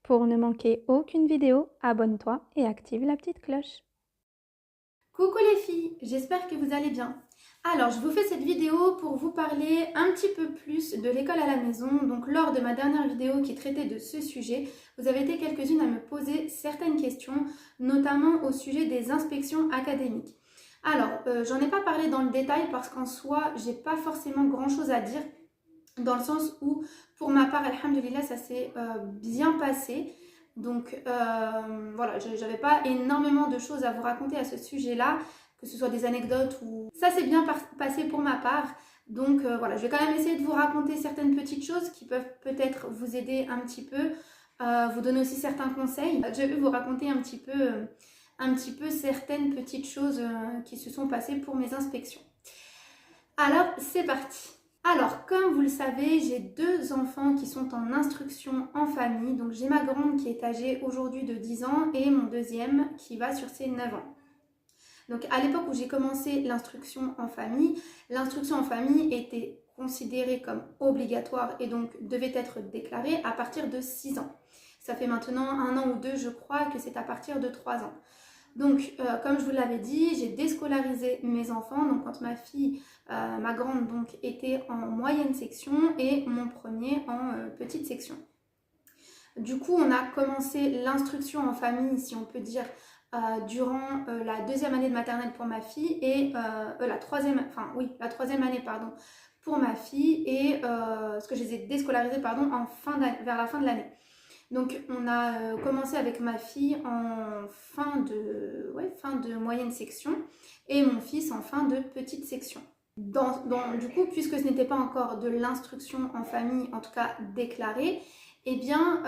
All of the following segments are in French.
Pour ne manquer aucune vidéo, abonne-toi et active la petite cloche. Coucou les filles, j'espère que vous allez bien. Alors, je vous fais cette vidéo pour vous parler un petit peu plus de l'école à la maison. Donc, lors de ma dernière vidéo qui traitait de ce sujet, vous avez été quelques-unes à me poser certaines questions, notamment au sujet des inspections académiques. Alors, j'en ai pas parlé dans le détail parce qu'en soi, j'ai pas forcément grand-chose à dire, dans le sens où, pour ma part, alhamdoulilah, ça s'est bien passé. Donc voilà, j'avais pas énormément de choses à vous raconter à ce sujet-là, que ce soit des anecdotes ou... Ça s'est bien passé pour ma part. Donc voilà, je vais quand même essayer de vous raconter certaines petites choses qui peuvent peut-être vous aider un petit peu, vous donner aussi certains conseils. Je vais vous raconter un petit peu certaines petites choses qui se sont passées pour mes inspections. Alors, c'est parti. Alors, comme vous le savez, j'ai deux enfants qui sont en instruction en famille. Donc, j'ai ma grande qui est âgée aujourd'hui de 10 ans et mon deuxième qui va sur ses 9 ans. Donc, à l'époque où j'ai commencé l'instruction en famille était considérée comme obligatoire et donc devait être déclarée à partir de 6 ans. Ça fait maintenant 1 an ou 2, je crois, que c'est à partir de 3 ans. Donc, comme je vous l'avais dit, j'ai déscolarisé mes enfants. Donc, quand ma fille, ma grande, donc, était en moyenne section et mon premier en petite section. Du coup, on a commencé l'instruction en famille, si on peut dire, durant la deuxième année de maternelle pour ma fille et la troisième année, pardon, pour ma fille et ce que je les ai déscolarisés, pardon, vers la fin de l'année. Donc on a commencé avec ma fille en fin de moyenne section et mon fils en fin de petite section. Du coup, puisque ce n'était pas encore de l'instruction en famille, en tout cas déclarée, eh bien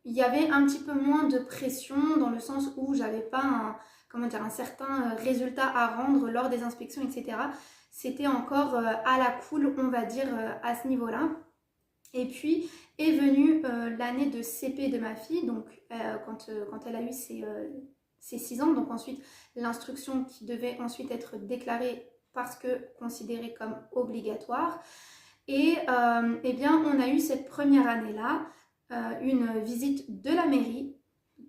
il y avait un petit peu moins de pression dans le sens où j'avais pas un certain résultat à rendre lors des inspections, etc. C'était encore à la cool, on va dire, à ce niveau-là. Et puis est venue l'année de CP de ma fille, donc quand elle a eu ses 6 ans, donc ensuite l'instruction qui devait ensuite être déclarée parce que considérée comme obligatoire. Et eh bien on a eu cette première année-là une visite de la mairie,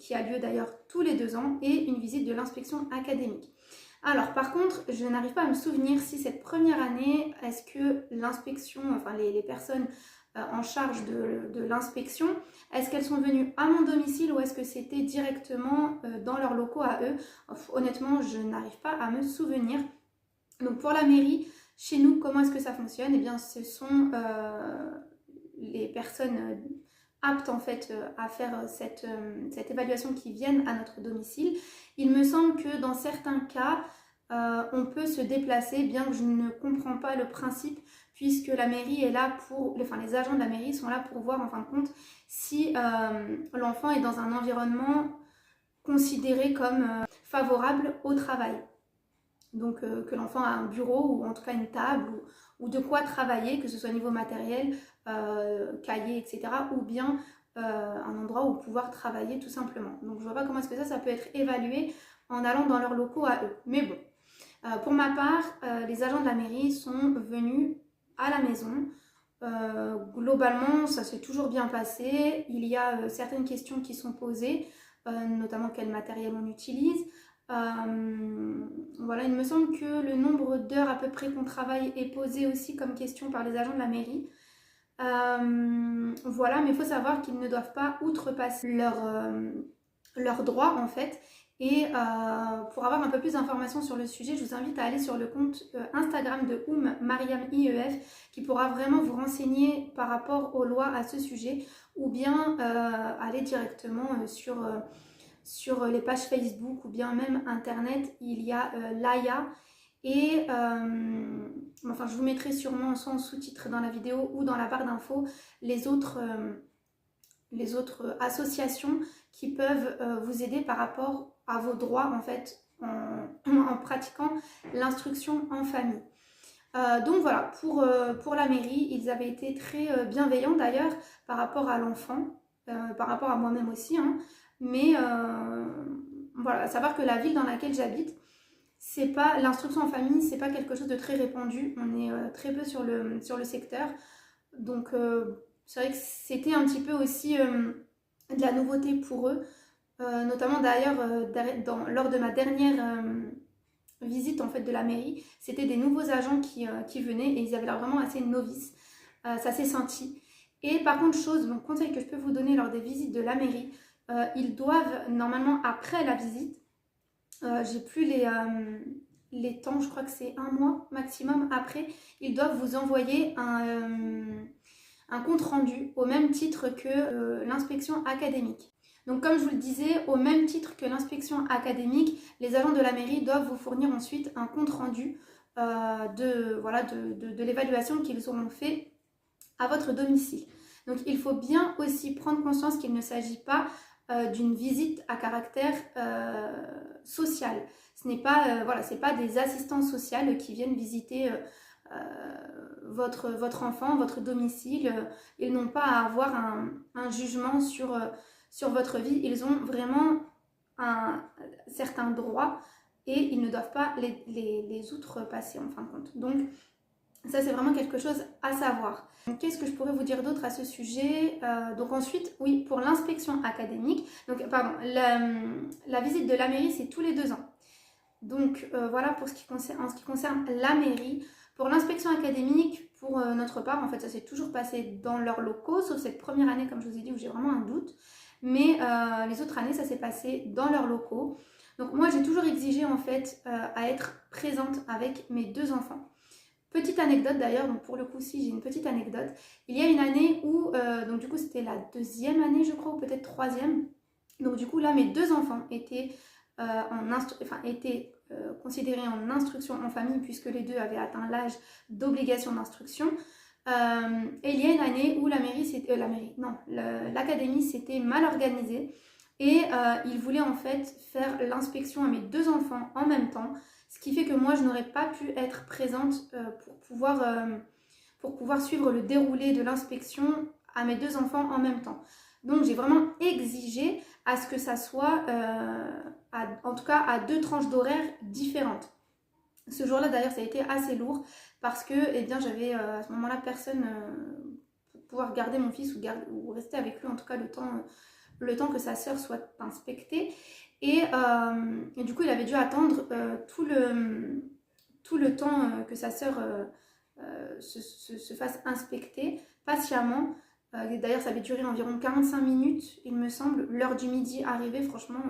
qui a lieu d'ailleurs tous les 2 ans, et une visite de l'inspection académique. Alors par contre, je n'arrive pas à me souvenir si cette première année, est-ce que l'inspection, enfin les personnes en charge de l'inspection, est-ce qu'elles sont venues à mon domicile ou est-ce que c'était directement dans leurs locaux à eux? Honnêtement, je n'arrive pas à me souvenir. Donc pour la mairie, chez nous, comment est-ce que ça fonctionne? Eh bien, ce sont les personnes aptes en fait à faire cette évaluation qui viennent à notre domicile. Il me semble que dans certains cas, on peut se déplacer, bien que je ne comprends pas le principe, puisque la mairie est là les agents de la mairie sont là pour voir en fin de compte si l'enfant est dans un environnement considéré comme favorable au travail. Donc que l'enfant a un bureau ou en tout cas une table ou de quoi travailler, que ce soit au niveau matériel, cahier, etc. ou bien un endroit où pouvoir travailler tout simplement. Donc je vois pas comment est-ce que ça peut être évalué en allant dans leurs locaux à eux. Mais bon, pour ma part, les agents de la mairie sont venus à la maison. Globalement, ça s'est toujours bien passé. Il y a certaines questions qui sont posées, notamment quel matériel on utilise. Voilà, il me semble que le nombre d'heures à peu près qu'on travaille est posé aussi comme question par les agents de la mairie. Voilà, mais il faut savoir qu'ils ne doivent pas outrepasser leurs droits en fait. Et pour avoir un peu plus d'informations sur le sujet, je vous invite à aller sur le compte Instagram de Mariam IEF qui pourra vraiment vous renseigner par rapport aux lois à ce sujet, ou bien aller directement sur les pages Facebook ou bien même internet. Il y a l'AYA et enfin je vous mettrai sûrement soit en sous-titre dans la vidéo ou dans la barre d'infos les autres associations qui peuvent vous aider par rapport à vos droits en fait en pratiquant l'instruction en famille. Donc voilà, pour la mairie, ils avaient été très bienveillants d'ailleurs par rapport à l'enfant, par rapport à moi-même aussi, hein. Mais voilà, à savoir que la ville dans laquelle j'habite, c'est pas l'instruction en famille, c'est pas quelque chose de très répandu. On est très peu sur le secteur, donc c'est vrai que c'était un petit peu aussi de la nouveauté pour eux. Notamment d'ailleurs lors de ma dernière visite en fait de la mairie, c'était des nouveaux agents qui venaient et ils avaient l'air vraiment assez novices, ça s'est senti. Et par contre, donc conseil que je peux vous donner lors des visites de la mairie, ils doivent normalement après la visite, j'ai plus les temps, je crois que c'est 1 mois maximum après, ils doivent vous envoyer un compte rendu au même titre que l'inspection académique. Donc comme je vous le disais, au même titre que l'inspection académique, les agents de la mairie doivent vous fournir ensuite un compte rendu de l'évaluation qu'ils auront fait à votre domicile. Donc il faut bien aussi prendre conscience qu'il ne s'agit pas d'une visite à caractère social. Ce n'est pas, c'est pas des assistants sociaux qui viennent visiter votre enfant, votre domicile. Ils n'ont pas à avoir un jugement sur votre vie. Ils ont vraiment certains droits et ils ne doivent pas les outrepasser en fin de compte. Donc ça, c'est vraiment quelque chose à savoir. Qu'est-ce que je pourrais vous dire d'autre à ce sujet? Donc ensuite, oui, pour l'inspection académique, donc pardon, la visite de la mairie, c'est tous les 2 ans. Donc voilà pour en ce qui concerne la mairie. Pour l'inspection académique, pour notre part, en fait, ça s'est toujours passé dans leurs locaux, sauf cette première année, comme je vous ai dit, où j'ai vraiment un doute. Mais les autres années, ça s'est passé dans leurs locaux. Donc moi, j'ai toujours exigé en fait à être présente avec mes 2 enfants. Petite anecdote d'ailleurs, donc pour le coup si j'ai une petite anecdote, il y a une année où, donc du coup c'était la 2e année je crois, ou peut-être 3e, donc du coup là mes 2 enfants étaient, considérés en instruction en famille puisque les 2 avaient atteint l'âge d'obligation d'instruction. Et il y a une année où l'académie s'était mal organisée et ils voulaient en fait faire l'inspection à mes 2 enfants en même temps. Ce qui fait que moi, je n'aurais pas pu être présente pour pouvoir suivre le déroulé de l'inspection à mes 2 enfants en même temps. Donc, j'ai vraiment exigé à ce que ça soit, en tout cas, à 2 tranches d'horaire différentes. Ce jour-là, d'ailleurs, ça a été assez lourd parce que, eh bien, j'avais à ce moment-là personne pour pouvoir garder mon fils ou rester avec lui, en tout cas, le temps que sa sœur soit inspectée. Et du coup, il avait dû attendre tout le temps que sa sœur se fasse inspecter patiemment. D'ailleurs, ça avait duré environ 45 minutes, il me semble. L'heure du midi arrivée, franchement,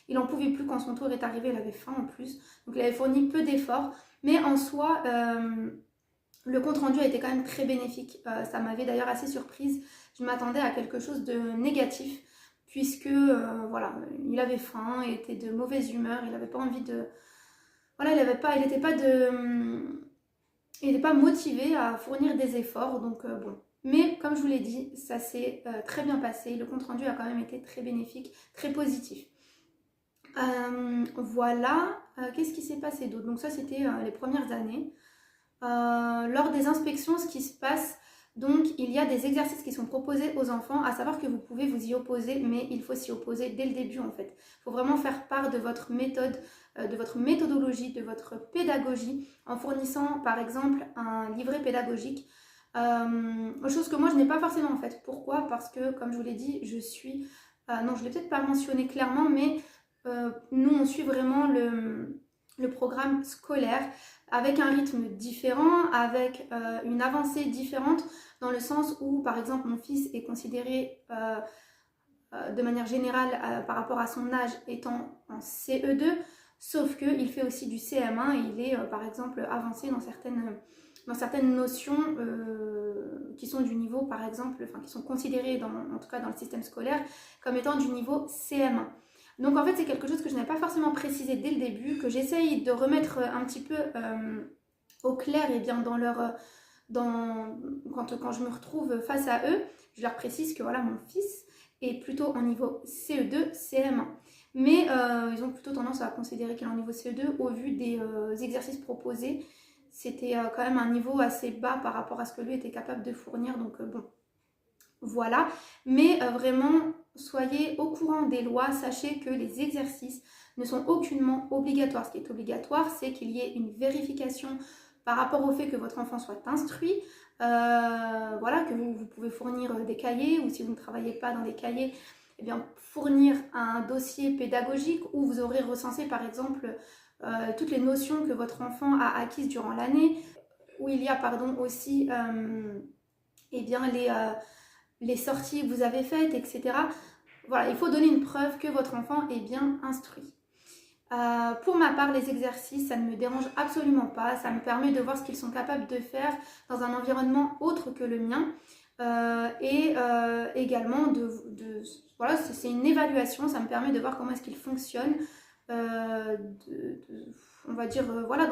il n'en pouvait plus quand son tour est arrivé, il avait faim en plus. Donc, il avait fourni peu d'efforts. Mais en soi, le compte-rendu a été quand même très bénéfique. Ça m'avait d'ailleurs assez surprise. Je m'attendais à quelque chose de négatif puisque il avait faim, il était de mauvaise humeur, il n'avait pas envie de... Voilà, il n'était pas motivé à fournir des efforts, donc bon. Mais comme je vous l'ai dit, ça s'est très bien passé, le compte-rendu a quand même été très bénéfique, très positif. Qu'est-ce qui s'est passé d'autre? Donc ça, c'était les premières années. Lors des inspections, ce qui se passe... Donc, il y a des exercices qui sont proposés aux enfants, à savoir que vous pouvez vous y opposer, mais il faut s'y opposer dès le début en fait. Il faut vraiment faire part de votre méthode, de votre méthodologie, de votre pédagogie, en fournissant par exemple un livret pédagogique. Chose que moi je n'ai pas forcément en fait. Pourquoi? Parce que, comme je vous l'ai dit, je suis... non, je ne l'ai peut-être pas mentionné clairement, mais nous on suit vraiment le programme scolaire avec un rythme différent, avec une avancée différente, dans le sens où, par exemple, mon fils est considéré de manière générale par rapport à son âge étant en CE2, sauf qu'il fait aussi du CM1 et il est, par exemple, avancé dans certaines notions qui sont du niveau, par exemple, qui sont considérées, en tout cas dans le système scolaire, comme étant du niveau CM1. Donc en fait c'est quelque chose que je n'avais pas forcément précisé dès le début, que j'essaye de remettre un petit peu au clair et bien quand je me retrouve face à eux, je leur précise que voilà, mon fils est plutôt en niveau CE2, CM1. Mais ils ont plutôt tendance à considérer qu'il est en niveau CE2 au vu des exercices proposés. C'était quand même un niveau assez bas par rapport à ce que lui était capable de fournir, donc bon, voilà. Mais vraiment, soyez au courant des lois, sachez que les exercices ne sont aucunement obligatoires. Ce qui est obligatoire, c'est qu'il y ait une vérification par rapport au fait que votre enfant soit instruit, que vous pouvez fournir des cahiers, ou si vous ne travaillez pas dans des cahiers, bien, fournir un dossier pédagogique où vous aurez recensé par exemple toutes les notions que votre enfant a acquises durant l'année, où il y a aussi eh bien, les sorties que vous avez faites, etc. Voilà, il faut donner une preuve que votre enfant est bien instruit. Pour ma part, les exercices, ça ne me dérange absolument pas. Ça me permet de voir ce qu'ils sont capables de faire dans un environnement autre que le mien. Également, voilà, c'est une évaluation. Ça me permet de voir comment est-ce qu'ils fonctionnent. On va dire, voilà,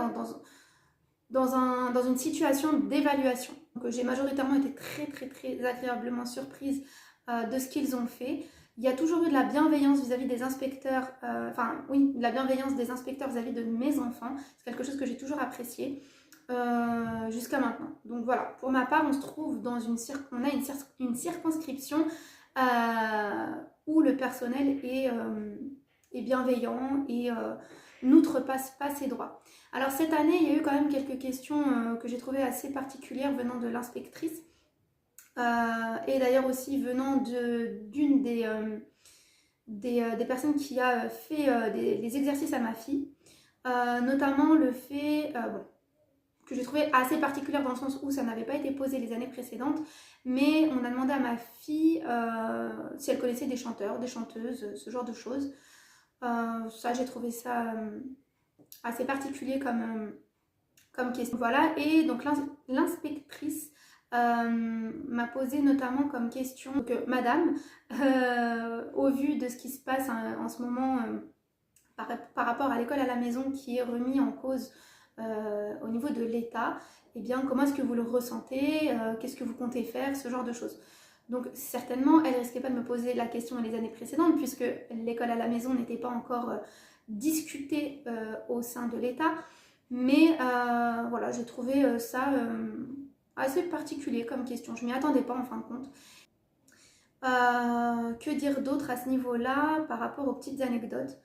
dans une situation d'évaluation. Donc j'ai majoritairement été très agréablement surprise de ce qu'ils ont fait. Il y a toujours eu de la bienveillance vis-à-vis des inspecteurs, de la bienveillance des inspecteurs vis-à-vis de mes enfants. C'est quelque chose que j'ai toujours apprécié jusqu'à maintenant. Donc voilà, pour ma part, on se trouve dans une circonscription où le personnel est bienveillant et n'outrepasse pas ses droits. Alors cette année, il y a eu quand même quelques questions que j'ai trouvées assez particulières venant de l'inspectrice. Et d'ailleurs aussi venant d'une des personnes qui a fait des exercices à ma fille, notamment le fait que j'ai trouvé assez particulière dans le sens où ça n'avait pas été posé les années précédentes, mais on a demandé à ma fille si elle connaissait des chanteurs, des chanteuses, ce genre de choses. Ça, j'ai trouvé ça assez particulier comme question. Voilà, et donc l'inspectrice m'a posé notamment comme question que madame, au vu de ce qui se passe en ce moment par rapport à l'école à la maison qui est remis en cause au niveau de l'État, eh bien comment est-ce que vous le ressentez, qu'est-ce que vous comptez faire, ce genre de choses. Donc certainement, elle ne risquait pas de me poser la question les années précédentes puisque l'école à la maison n'était pas encore discutée au sein de l'État. Mais voilà, j'ai trouvé ça assez particulier comme question. Je m'y attendais pas en fin de compte. Que dire d'autre à ce niveau-là par rapport aux petites anecdotes?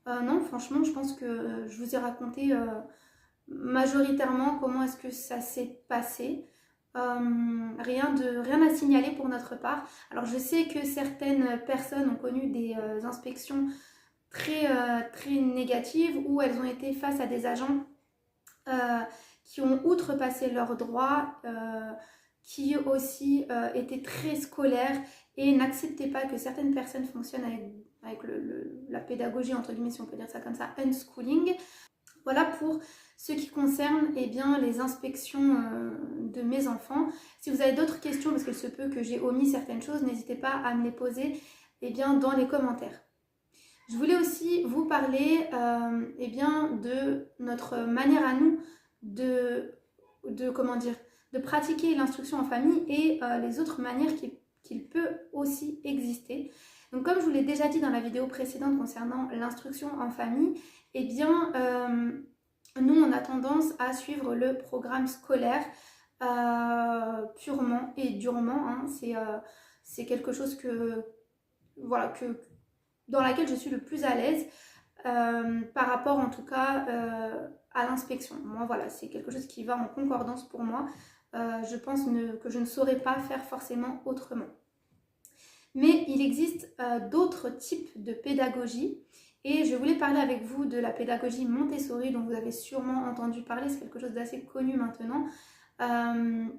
Non, franchement, je pense que je vous ai raconté majoritairement comment est-ce que ça s'est passé. Rien à signaler pour notre part. Alors je sais que certaines personnes ont connu des inspections très négatives où elles ont été face à des agents qui ont outrepassé leurs droits, qui aussi étaient très scolaires et n'acceptaient pas que certaines personnes fonctionnent avec la pédagogie, entre guillemets, si on peut dire ça comme ça, unschooling. Voilà pour ce qui concerne bien, les inspections de mes enfants. Si vous avez d'autres questions, parce qu'il se peut que j'ai omis certaines choses, n'hésitez pas à me les poser bien, dans les commentaires. Je voulais aussi vous parler bien, de notre manière à nous de pratiquer l'instruction en famille et les autres manières qu'il peut aussi exister. Donc comme je vous l'ai déjà dit dans la vidéo précédente concernant l'instruction en famille, eh bien nous on a tendance à suivre le programme scolaire purement et durement, hein. C'est quelque chose dans laquelle je suis le plus à l'aise par rapport en tout cas à l'inspection. Moi voilà, c'est quelque chose qui va en concordance pour moi. Je pense que je ne saurais pas faire forcément autrement. Mais il existe d'autres types de pédagogie et je voulais parler avec vous de la pédagogie Montessori dont vous avez sûrement entendu parler, c'est quelque chose d'assez connu maintenant.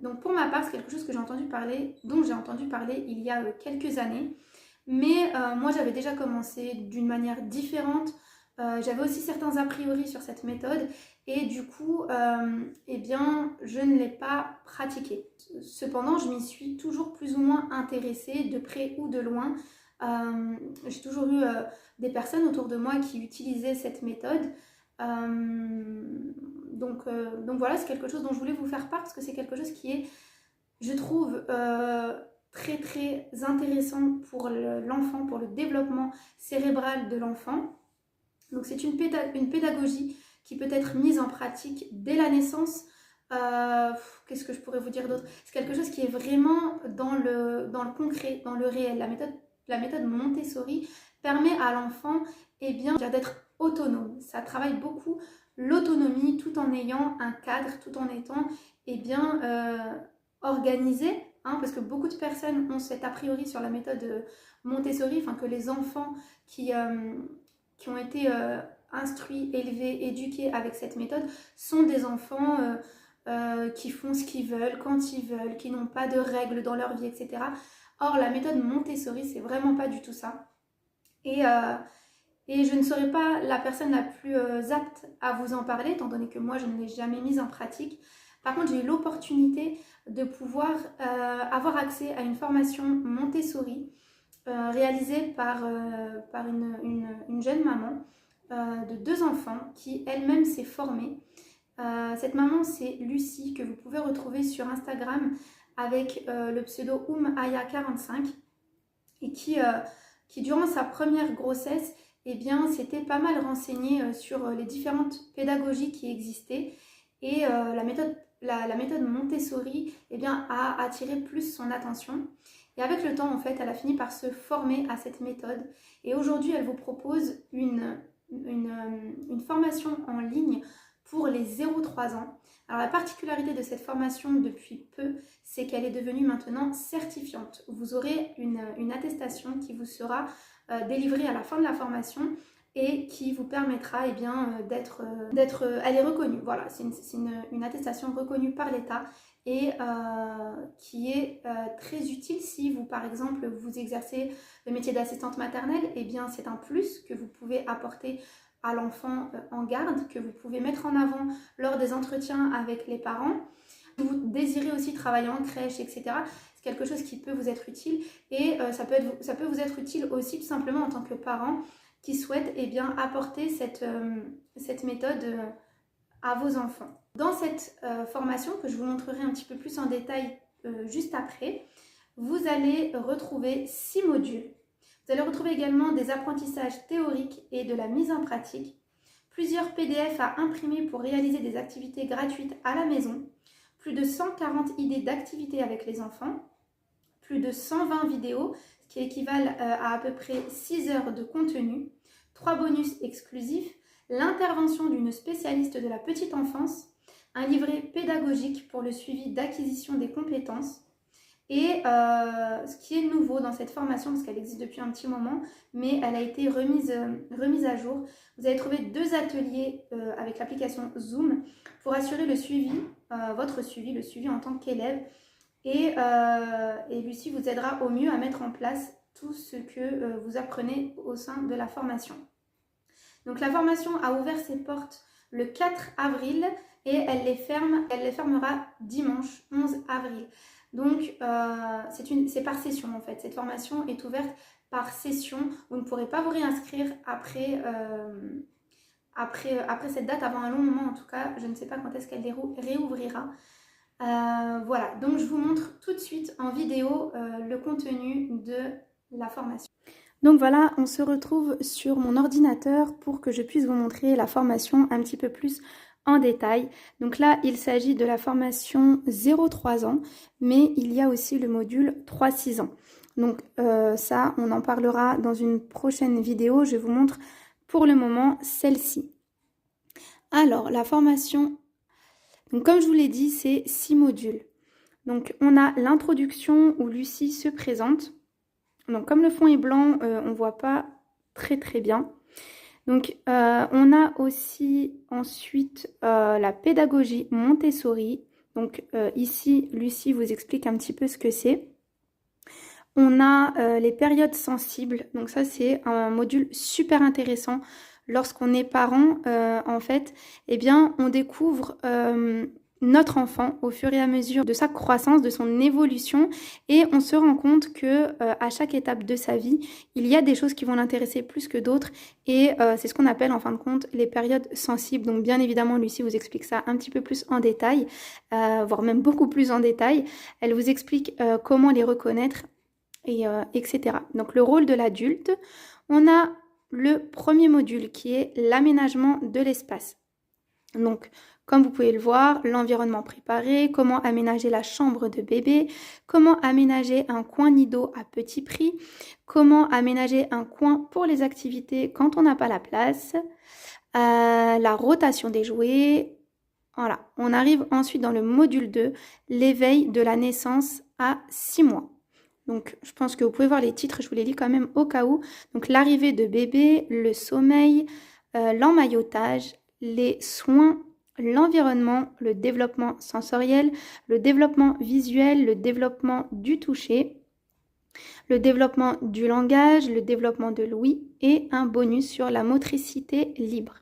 Donc pour ma part, c'est quelque chose dont j'ai entendu parler il y a quelques années. Mais moi j'avais déjà commencé d'une manière différente, j'avais aussi certains a priori sur cette méthode et du coup eh bien je ne l'ai pas pratiquée. Cependant je m'y suis toujours plus ou moins intéressée de près ou de loin. J'ai toujours eu des personnes autour de moi qui utilisaient cette méthode. Donc voilà, c'est quelque chose dont je voulais vous faire part parce que c'est quelque chose qui est, je trouve, très intéressant pour l'enfant, pour le développement cérébral de l'enfant. Donc c'est une pédagogie qui peut être mise en pratique dès la naissance. Qu'est-ce que je pourrais vous dire d'autre? C'est quelque chose qui est vraiment dans le concret, dans le réel. La méthode Montessori permet à l'enfant d'être autonome. Ça travaille beaucoup l'autonomie tout en ayant un cadre, tout en étant organisé hein, parce que beaucoup de personnes ont cet a priori sur la méthode Montessori, enfin que les enfants qui ont été instruits, élevés, éduqués avec cette méthode sont des enfants qui font ce qu'ils veulent, quand ils veulent, qui n'ont pas de règles dans leur vie, etc. Or, la méthode Montessori, c'est vraiment pas du tout ça. Et je ne serai pas la personne la plus apte à vous en parler, étant donné que moi, je ne l'ai jamais mise en pratique. Par contre, j'ai eu l'opportunité de pouvoir avoir accès à une formation Montessori réalisée par une jeune maman de 2 enfants qui elle-même s'est formée. Cette maman, c'est Lucie, que vous pouvez retrouver sur Instagram avec le pseudo Aya45 et qui durant sa première grossesse, eh bien, s'était pas mal renseignée sur les différentes pédagogies qui existaient et la méthode Montessori, eh bien, a attiré plus son attention. Et avec le temps, en fait, elle a fini par se former à cette méthode. Et aujourd'hui, elle vous propose une formation en ligne pour les 0-3 ans. Alors la particularité de cette formation depuis peu, c'est qu'elle est devenue maintenant certifiante. Vous aurez une attestation qui vous sera délivrée à la fin de la formation et qui vous permettra eh bien, elle est reconnue. Voilà, c'est une attestation reconnue par l'État et qui est très utile si vous, par exemple, vous exercez le métier d'assistante maternelle. Eh bien, c'est un plus que vous pouvez apporter à l'enfant en garde, que vous pouvez mettre en avant lors des entretiens avec les parents. Vous désirez aussi travailler en crèche, etc. C'est quelque chose qui peut vous être utile et ça peut vous être utile aussi tout simplement en tant que parent qui souhaite eh bien, apporter cette méthode à vos enfants. Dans cette formation, que je vous montrerai un petit peu plus en détail juste après, vous allez retrouver 6 modules. Vous allez retrouver également des apprentissages théoriques et de la mise en pratique, plusieurs PDF à imprimer pour réaliser des activités gratuites à la maison, plus de 140 idées d'activités avec les enfants, plus de 120 vidéos, ce qui équivalent à peu près 6 heures de contenu, 3 bonus exclusifs, l'intervention d'une spécialiste de la petite enfance, un livret pédagogique pour le suivi d'acquisition des compétences. Et ce qui est nouveau dans cette formation, parce qu'elle existe depuis un petit moment, mais elle a été remise à jour, vous allez trouver 2 ateliers avec l'application Zoom pour assurer le suivi, votre suivi, le suivi en tant qu'élève. Et Lucie vous aidera au mieux à mettre en place tout ce que vous apprenez au sein de la formation. Donc la formation a ouvert ses portes le 4 avril et elle les fermera dimanche 11 avril. Donc c'est par session en fait. Cette formation est ouverte par session. Vous ne pourrez pas vous réinscrire après cette date, avant un long moment en tout cas. Je ne sais pas quand est-ce qu'elle réouvrira. Voilà, donc je vous montre tout de suite en vidéo le contenu de la formation. Donc voilà, on se retrouve sur mon ordinateur pour que je puisse vous montrer la formation un petit peu plus en détail. Donc là, il s'agit de la formation 0-3 ans, mais il y a aussi le module 3-6 ans. Donc ça, on en parlera dans une prochaine vidéo. Je vous montre pour le moment celle-ci. Alors, la formation, donc comme je vous l'ai dit, c'est 6 modules. Donc on a l'introduction où Lucie se présente. Donc comme le fond est blanc, on ne voit pas très bien. Donc on a aussi ensuite la pédagogie Montessori. Donc ici, Lucie vous explique un petit peu ce que c'est. On a les périodes sensibles. Donc ça, c'est un module super intéressant. Lorsqu'on est parent, en fait, eh bien, on découvre notre enfant au fur et à mesure de sa croissance, de son évolution, et on se rend compte que à chaque étape de sa vie, il y a des choses qui vont l'intéresser plus que d'autres, et c'est ce qu'on appelle en fin de compte les périodes sensibles. Donc bien évidemment, Lucie vous explique ça un petit peu plus en détail, voire même beaucoup plus en détail. Elle vous explique comment les reconnaître, et etc. Donc le rôle de l'adulte, on a le premier module qui est l'aménagement de l'espace. Donc, comme vous pouvez le voir, l'environnement préparé, comment aménager la chambre de bébé, comment aménager un coin nid d'eau à petit prix, comment aménager un coin pour les activités quand on n'a pas la place, la rotation des jouets, Voilà, on arrive ensuite dans le module 2, l'éveil de la naissance à 6 mois. Donc, je pense que vous pouvez voir les titres, je vous les lis quand même au cas où. Donc, l'arrivée de bébé, le sommeil, l'emmaillotage, les soins, l'environnement, le développement sensoriel, le développement visuel, le développement du toucher, le développement du langage, le développement de l'ouïe et un bonus sur la motricité libre.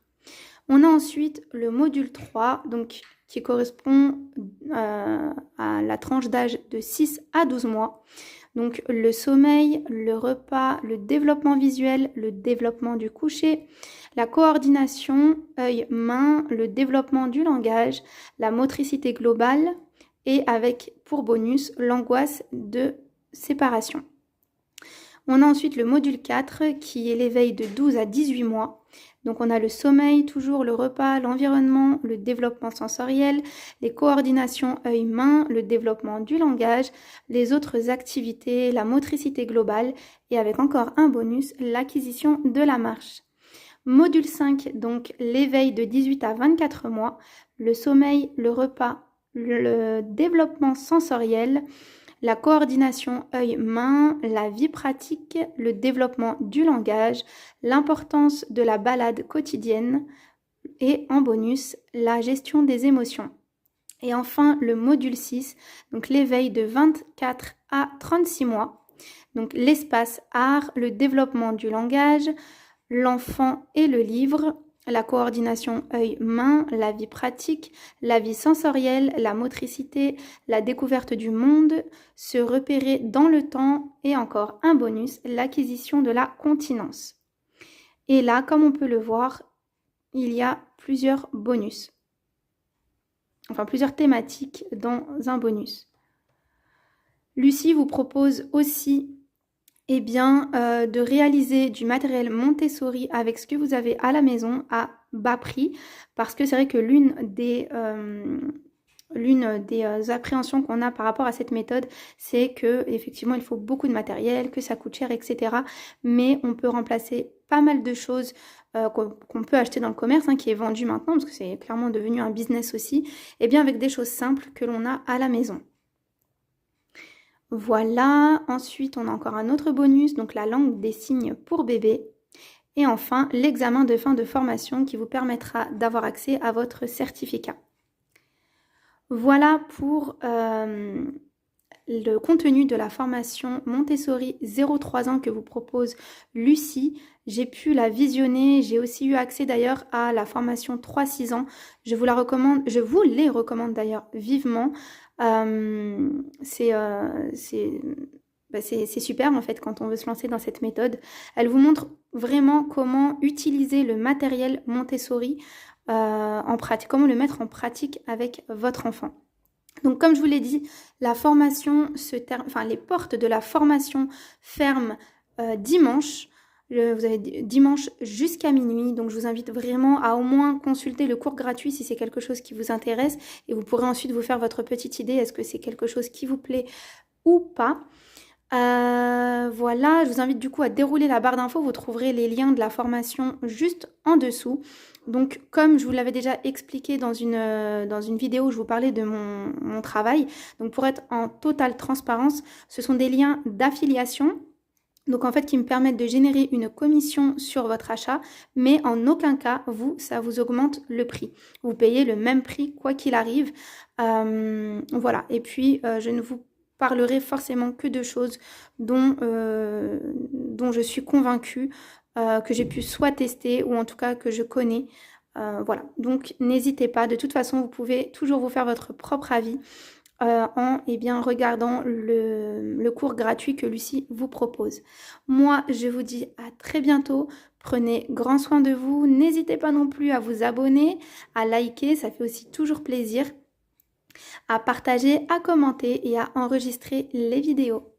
On a ensuite le module 3, donc, qui correspond à la tranche d'âge de 6 à 12 mois. Donc le sommeil, le repas, le développement visuel, le développement du coucher, la coordination œil-main, le développement du langage, la motricité globale et avec pour bonus l'angoisse de séparation. On a ensuite le module 4 qui est l'éveil de 12 à 18 mois. Donc on a le sommeil, toujours le repas, l'environnement, le développement sensoriel, les coordinations œil-main, le développement du langage, les autres activités, la motricité globale et avec encore un bonus, l'acquisition de la marche. Module 5, donc l'éveil de 18 à 24 mois, le sommeil, le repas, le développement sensoriel, la coordination œil-main, la vie pratique, le développement du langage, l'importance de la balade quotidienne et en bonus, la gestion des émotions. Et enfin, le module 6, donc l'éveil de 24 à 36 mois, donc l'espace art, le développement du langage, l'enfant et le livre, la coordination œil-main, la vie pratique, la vie sensorielle, la motricité, la découverte du monde, se repérer dans le temps et encore un bonus, l'acquisition de la continence. Et là, comme on peut le voir, il y a plusieurs bonus, enfin plusieurs thématiques dans un bonus. Lucie vous propose aussi de réaliser du matériel Montessori avec ce que vous avez à la maison à bas prix, parce que c'est vrai que l'une des appréhensions qu'on a par rapport à cette méthode, c'est que effectivement il faut beaucoup de matériel, que ça coûte cher, etc. Mais on peut remplacer pas mal de choses qu'on peut acheter dans le commerce, qui est vendu maintenant, parce que c'est clairement devenu un business aussi, et bien avec des choses simples que l'on a à la maison. Voilà, ensuite on a encore un autre bonus, donc la langue des signes pour bébé. Et enfin, l'examen de fin de formation qui vous permettra d'avoir accès à votre certificat. Voilà pour le contenu de la formation Montessori 0-3 ans que vous propose Lucie. J'ai pu la visionner, j'ai aussi eu accès d'ailleurs à la formation 3-6 ans. Je vous les recommande d'ailleurs vivement. C'est super en fait quand on veut se lancer dans cette méthode. Elle vous montre vraiment comment utiliser le matériel Montessori en pratique, comment le mettre en pratique avec votre enfant. Donc comme je vous l'ai dit, la formation les portes de la formation ferment dimanche. Vous avez dimanche jusqu'à minuit, donc je vous invite vraiment à au moins consulter le cours gratuit si c'est quelque chose qui vous intéresse et vous pourrez ensuite vous faire votre petite idée, est-ce que c'est quelque chose qui vous plaît ou pas. Voilà, je vous invite du coup à dérouler la barre d'infos, vous trouverez les liens de la formation juste en dessous. Donc comme je vous l'avais déjà expliqué dans une vidéo où je vous parlais de mon travail, donc pour être en totale transparence, ce sont des liens d'affiliation. Donc en fait qui me permettent de générer une commission sur votre achat, mais en aucun cas, ça vous augmente le prix. Vous payez le même prix quoi qu'il arrive. Voilà, et puis je ne vous parlerai forcément que de choses dont je suis convaincue, que j'ai pu soit tester ou en tout cas que je connais. Voilà, donc n'hésitez pas, de toute façon vous pouvez toujours vous faire votre propre avis. En regardant le cours gratuit que Lucie vous propose. Moi, je vous dis à très bientôt. Prenez grand soin de vous. N'hésitez pas non plus à vous abonner, à liker, ça fait aussi toujours plaisir, à partager, à commenter et à enregistrer les vidéos.